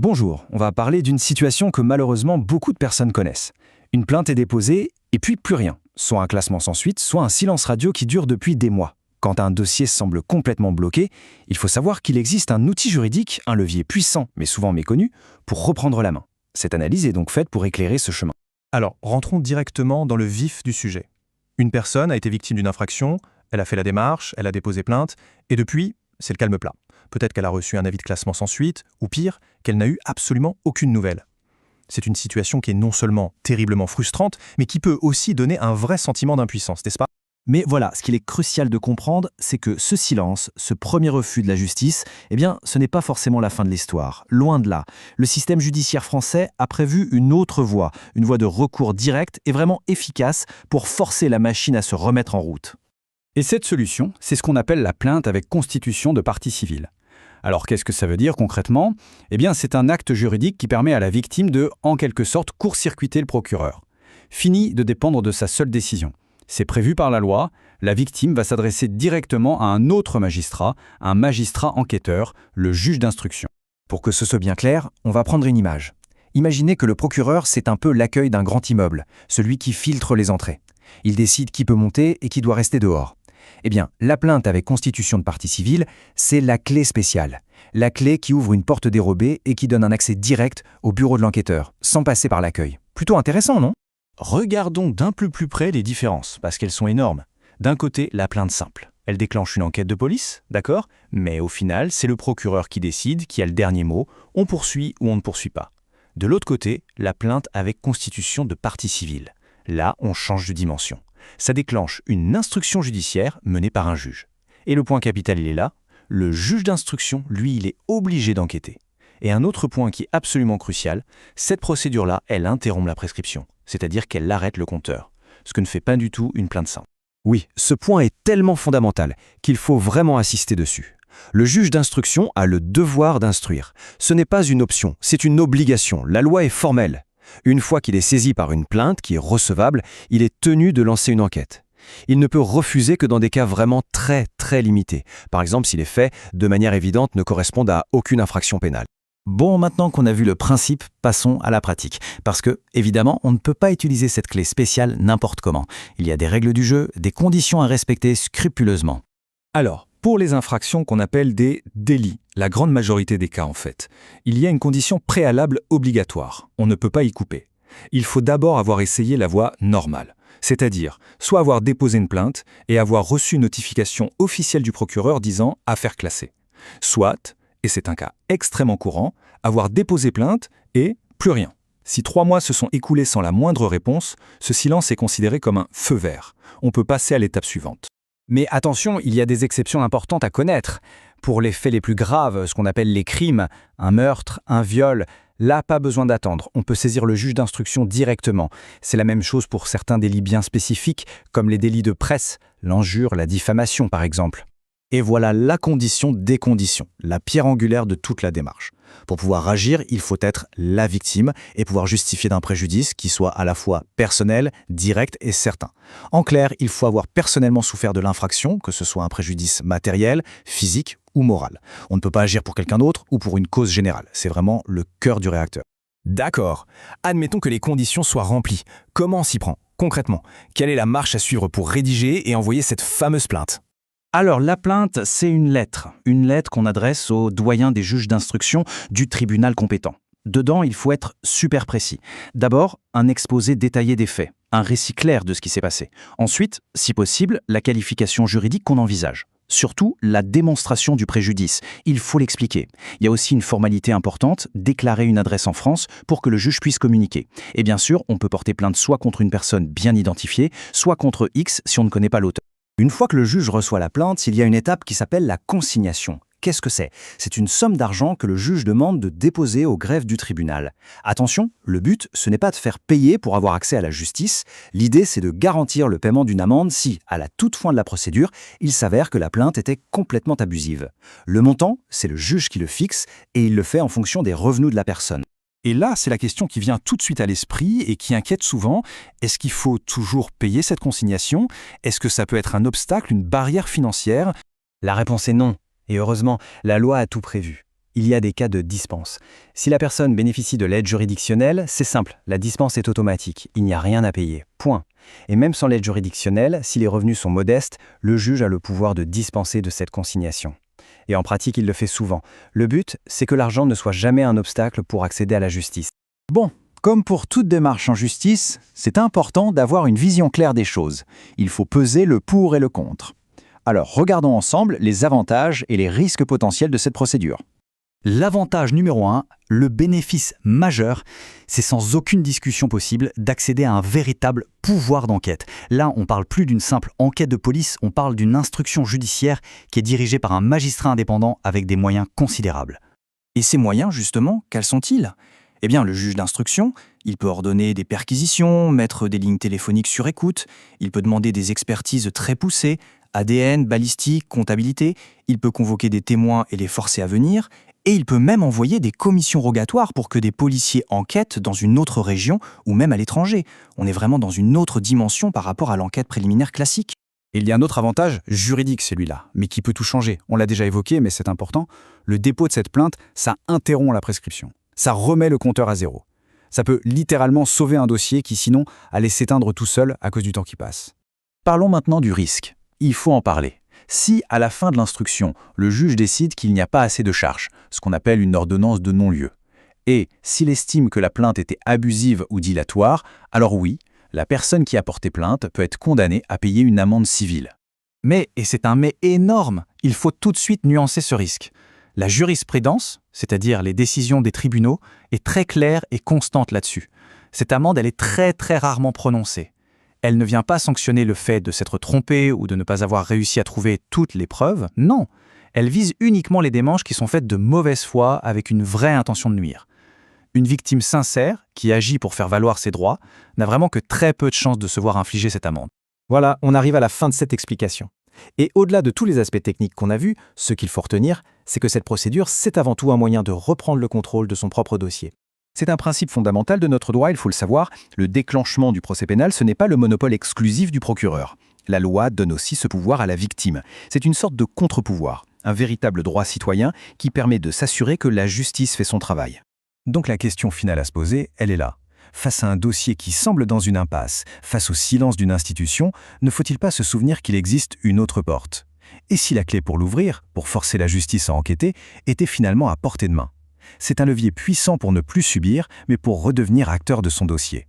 Bonjour, on va parler d'une situation que malheureusement beaucoup de personnes connaissent. Une plainte est déposée et puis plus rien. Soit un classement sans suite, soit un silence radio qui dure depuis des mois. Quand un dossier semble complètement bloqué, il faut savoir qu'il existe un outil juridique, un levier puissant mais souvent méconnu, pour reprendre la main. Cette analyse est donc faite pour éclairer ce chemin. Alors, rentrons directement dans le vif du sujet. Une personne a été victime d'une infraction, elle a fait la démarche, elle a déposé plainte, et depuis, c'est le calme plat. Peut-être qu'elle a reçu un avis de classement sans suite, ou pire, qu'elle n'a eu absolument aucune nouvelle. C'est une situation qui est non seulement terriblement frustrante, mais qui peut aussi donner un vrai sentiment d'impuissance, n'est-ce pas ? Mais voilà, ce qu'il est crucial de comprendre, c'est que ce silence, ce premier refus de la justice, ce n'est pas forcément la fin de l'histoire. Loin de là. Le système judiciaire français a prévu une autre voie, une voie de recours direct et vraiment efficace pour forcer la machine à se remettre en route. Et cette solution, c'est ce qu'on appelle la plainte avec constitution de partie civile. Alors qu'est-ce que ça veut dire concrètement ? C'est un acte juridique qui permet à la victime de, en quelque sorte, court-circuiter le procureur. Fini de dépendre de sa seule décision. C'est prévu par la loi, la victime va s'adresser directement à un autre magistrat, un magistrat enquêteur, le juge d'instruction. Pour que ce soit bien clair, on va prendre une image. Imaginez que le procureur, c'est un peu l'accueil d'un grand immeuble, celui qui filtre les entrées. Il décide qui peut monter et qui doit rester dehors. La plainte avec constitution de partie civile, c'est la clé spéciale. La clé qui ouvre une porte dérobée et qui donne un accès direct au bureau de l'enquêteur, sans passer par l'accueil. Plutôt intéressant, non ? Regardons d'un peu plus près les différences, parce qu'elles sont énormes. D'un côté, la plainte simple. Elle déclenche une enquête de police, d'accord ? Mais au final, c'est le procureur qui décide, qui a le dernier mot, on poursuit ou on ne poursuit pas. De l'autre côté, la plainte avec constitution de partie civile. Là, on change de dimension. Ça déclenche une instruction judiciaire menée par un juge. Et le point capital, il est là. Le juge d'instruction, lui, il est obligé d'enquêter. Et un autre point qui est absolument crucial, cette procédure-là, elle interrompt la prescription, c'est-à-dire qu'elle arrête le compteur, ce que ne fait pas du tout une plainte simple. Oui, ce point est tellement fondamental qu'il faut vraiment insister dessus. Le juge d'instruction a le devoir d'instruire. Ce n'est pas une option, c'est une obligation. La loi est formelle. Une fois qu'il est saisi par une plainte qui est recevable, il est tenu de lancer une enquête. Il ne peut refuser que dans des cas vraiment très limités. Par exemple, si les faits, de manière évidente, ne correspondent à aucune infraction pénale. Bon, maintenant qu'on a vu le principe, passons à la pratique. Parce que, évidemment, on ne peut pas utiliser cette clé spéciale n'importe comment. Il y a des règles du jeu, des conditions à respecter scrupuleusement. Alors, pour les infractions qu'on appelle des délits, la grande majorité des cas en fait, il y a une condition préalable obligatoire. On ne peut pas y couper. Il faut d'abord avoir essayé la voie normale, c'est-à-dire soit avoir déposé une plainte et avoir reçu une notification officielle du procureur disant « affaire classée », soit, et c'est un cas extrêmement courant, avoir déposé plainte et plus rien. Si 3 mois se sont écoulés sans la moindre réponse, ce silence est considéré comme un feu vert. On peut passer à l'étape suivante. Mais attention, il y a des exceptions importantes à connaître. Pour les faits les plus graves, ce qu'on appelle les crimes, un meurtre, un viol, là, pas besoin d'attendre. On peut saisir le juge d'instruction directement. C'est la même chose pour certains délits bien spécifiques, comme les délits de presse, l'injure, la diffamation par exemple. Et voilà la condition des conditions, la pierre angulaire de toute la démarche. Pour pouvoir agir, il faut être la victime et pouvoir justifier d'un préjudice qui soit à la fois personnel, direct et certain. En clair, il faut avoir personnellement souffert de l'infraction, que ce soit un préjudice matériel, physique ou moral. On ne peut pas agir pour quelqu'un d'autre ou pour une cause générale. C'est vraiment le cœur du réacteur. D'accord. Admettons que les conditions soient remplies. Comment on s'y prend ? Concrètement, quelle est la marche à suivre pour rédiger et envoyer cette fameuse plainte ? Alors, la plainte, c'est une lettre qu'on adresse au doyen des juges d'instruction du tribunal compétent. Dedans, il faut être super précis. D'abord, un exposé détaillé des faits, un récit clair de ce qui s'est passé. Ensuite, si possible, la qualification juridique qu'on envisage. Surtout, la démonstration du préjudice. Il faut l'expliquer. Il y a aussi une formalité importante, déclarer une adresse en France pour que le juge puisse communiquer. Et bien sûr, on peut porter plainte soit contre une personne bien identifiée, soit contre X si on ne connaît pas l'auteur. Une fois que le juge reçoit la plainte, il y a une étape qui s'appelle la consignation. Qu'est-ce que c'est ? C'est une somme d'argent que le juge demande de déposer au greffe du tribunal. Attention, le but, ce n'est pas de faire payer pour avoir accès à la justice. L'idée, c'est de garantir le paiement d'une amende si, à la toute fin de la procédure, il s'avère que la plainte était complètement abusive. Le montant, c'est le juge qui le fixe et il le fait en fonction des revenus de la personne. Et là, c'est la question qui vient tout de suite à l'esprit et qui inquiète souvent. Est-ce qu'il faut toujours payer cette consignation ? Est-ce que ça peut être un obstacle, une barrière financière ? La réponse est non. Et heureusement, la loi a tout prévu. Il y a des cas de dispense. Si la personne bénéficie de l'aide juridictionnelle, c'est simple, la dispense est automatique, il n'y a rien à payer. Point. Et même sans l'aide juridictionnelle, si les revenus sont modestes, le juge a le pouvoir de dispenser de cette consignation. Et en pratique, il le fait souvent. Le but, c'est que l'argent ne soit jamais un obstacle pour accéder à la justice. Bon, comme pour toute démarche en justice, c'est important d'avoir une vision claire des choses. Il faut peser le pour et le contre. Alors, regardons ensemble les avantages et les risques potentiels de cette procédure. L'avantage numéro 1, le bénéfice majeur, c'est sans aucune discussion possible d'accéder à un véritable pouvoir d'enquête. Là, on ne parle plus d'une simple enquête de police, on parle d'une instruction judiciaire qui est dirigée par un magistrat indépendant avec des moyens considérables. Et ces moyens, justement, quels sont-ils ? Eh bien, le juge d'instruction, il peut ordonner des perquisitions, mettre des lignes téléphoniques sur écoute, il peut demander des expertises très poussées, ADN, balistique, comptabilité, il peut convoquer des témoins et les forcer à venir, et il peut même envoyer des commissions rogatoires pour que des policiers enquêtent dans une autre région ou même à l'étranger. On est vraiment dans une autre dimension par rapport à l'enquête préliminaire classique. Et il y a un autre avantage juridique, celui-là, mais qui peut tout changer. On l'a déjà évoqué, mais c'est important. Le dépôt de cette plainte, ça interrompt la prescription. Ça remet le compteur à zéro. Ça peut littéralement sauver un dossier qui, sinon, allait s'éteindre tout seul à cause du temps qui passe. Parlons maintenant du risque. Il faut en parler. Si, à la fin de l'instruction, le juge décide qu'il n'y a pas assez de charges, ce qu'on appelle une ordonnance de non-lieu, et s'il estime que la plainte était abusive ou dilatoire, alors oui, la personne qui a porté plainte peut être condamnée à payer une amende civile. Mais, et c'est un mais énorme, il faut tout de suite nuancer ce risque. La jurisprudence, c'est-à-dire les décisions des tribunaux, est très claire et constante là-dessus. Cette amende, elle est très très rarement prononcée. Elle ne vient pas sanctionner le fait de s'être trompé ou de ne pas avoir réussi à trouver toutes les preuves, non. Elle vise uniquement les démarches qui sont faites de mauvaise foi avec une vraie intention de nuire. Une victime sincère, qui agit pour faire valoir ses droits, n'a vraiment que très peu de chances de se voir infliger cette amende. Voilà, on arrive à la fin de cette explication. Et au-delà de tous les aspects techniques qu'on a vus, ce qu'il faut retenir, c'est que cette procédure, c'est avant tout un moyen de reprendre le contrôle de son propre dossier. C'est un principe fondamental de notre droit, il faut le savoir. Le déclenchement du procès pénal, ce n'est pas le monopole exclusif du procureur. La loi donne aussi ce pouvoir à la victime. C'est une sorte de contre-pouvoir, un véritable droit citoyen qui permet de s'assurer que la justice fait son travail. Donc la question finale à se poser, elle est là. Face à un dossier qui semble dans une impasse, face au silence d'une institution, ne faut-il pas se souvenir qu'il existe une autre porte ? Et si la clé pour l'ouvrir, pour forcer la justice à enquêter, était finalement à portée de main ? C'est un levier puissant pour ne plus subir, mais pour redevenir acteur de son dossier.